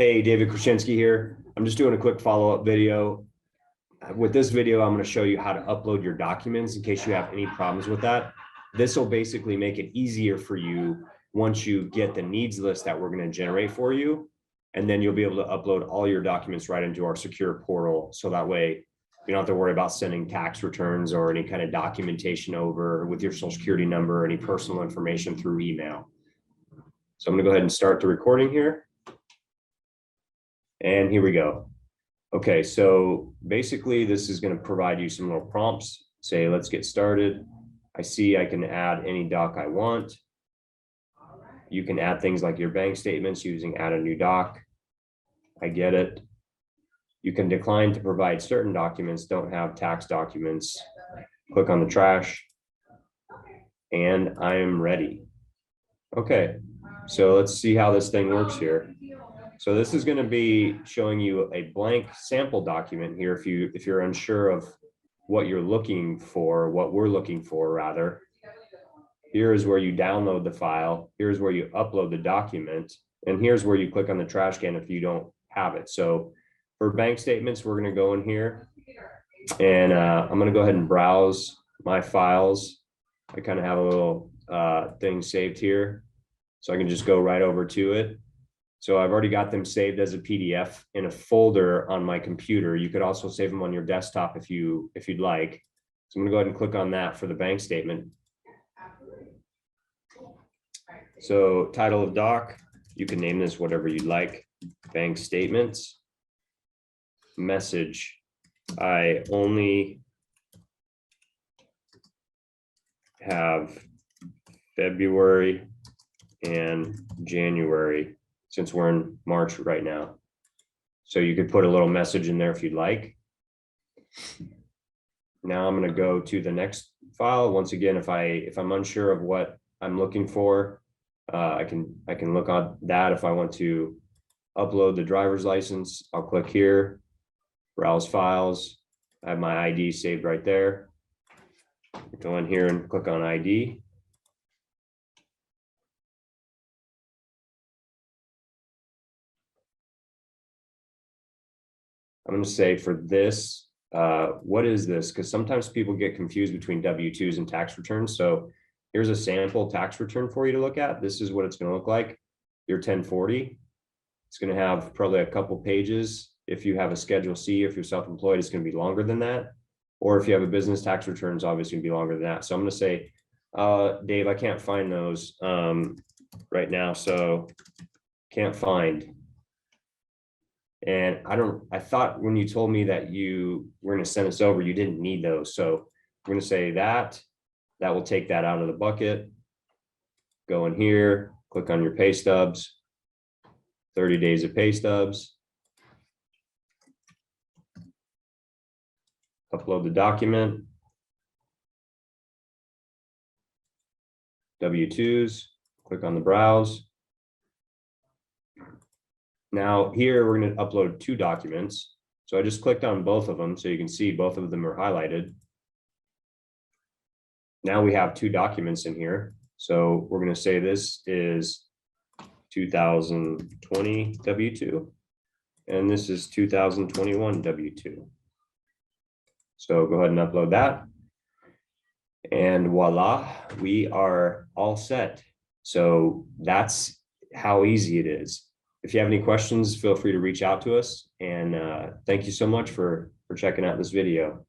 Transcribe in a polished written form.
Hey, David Krasinski here. I'm just doing a quick follow-up video. With this video, I'm going to show you how to upload your documents in case you have any problems with that. This will basically make it easier for you once you get the needs list that we're going to generate for you. And then you'll be able to upload all your documents right into our secure portal. So that way you don't have to worry about sending tax returns or any kind of documentation over with your social security number or any personal information through email. So I'm going to go ahead and start the recording here. And here we go. Okay, so basically this is going to provide you some little prompts. Say, let's get started. I see I can add any doc I want. You can add things like your bank statements using add a new doc. I get it. You can decline to provide certain documents, don't have tax documents. Click on the trash. And I am ready. Okay, so let's see how this thing works here. So this is going to be showing you a blank sample document here if you're unsure of what you're looking for, what we're looking for rather. Here is where you download the file. Here's where you upload the document. And here's where you click on the trash can if you don't have it. So for bank statements, we're going to go in here and I'm going to go ahead and browse my files. I kind of have a little thing saved here, so I can just go right over to it. So I've already got them saved as a PDF in a folder on my computer. You could also save them on your desktop if you'd like. So I'm going to go ahead and click on that for the bank statement. So title of doc, you can name this whatever you'd like. Bank statements. Message, I only have February and January, since we're in March right now. So you could put a little message in there if you'd like. Now I'm going to go to the next file. Once again, if I'm unsure of what I'm looking for, I can look on that. If I want to upload the driver's license, I'll click here, browse files. I have my ID saved right there. Go in here and click on ID. I'm going to say for this, what is this? Because sometimes people get confused between W-2s and tax returns. So here's a sample tax return for you to look at. This is what it's going to look like. Your 1040. It's going to have probably a couple pages. If you have a Schedule C, if you're self-employed, it's going to be longer than that. Or if you have a business tax return, it's obviously going to be longer than that. So I'm going to say, Dave, I can't find those right now. So can't find. And I thought when you told me that you were going to send us over, you didn't need those. So we're going to say that will take that out of the bucket. Go in here, click on your pay stubs, 30 days of pay stubs. Upload the document. W-2s, click on the browse. Now here we're going to upload two documents. So I just clicked on both of them so you can see both of them are highlighted. Now we have two documents in here. So we're going to say this is 2020 W-2 and this is 2021 W-2. So go ahead and upload that. And voila, we are all set. So that's how easy it is. If you have any questions, feel free to reach out to us. And thank you so much for checking out this video.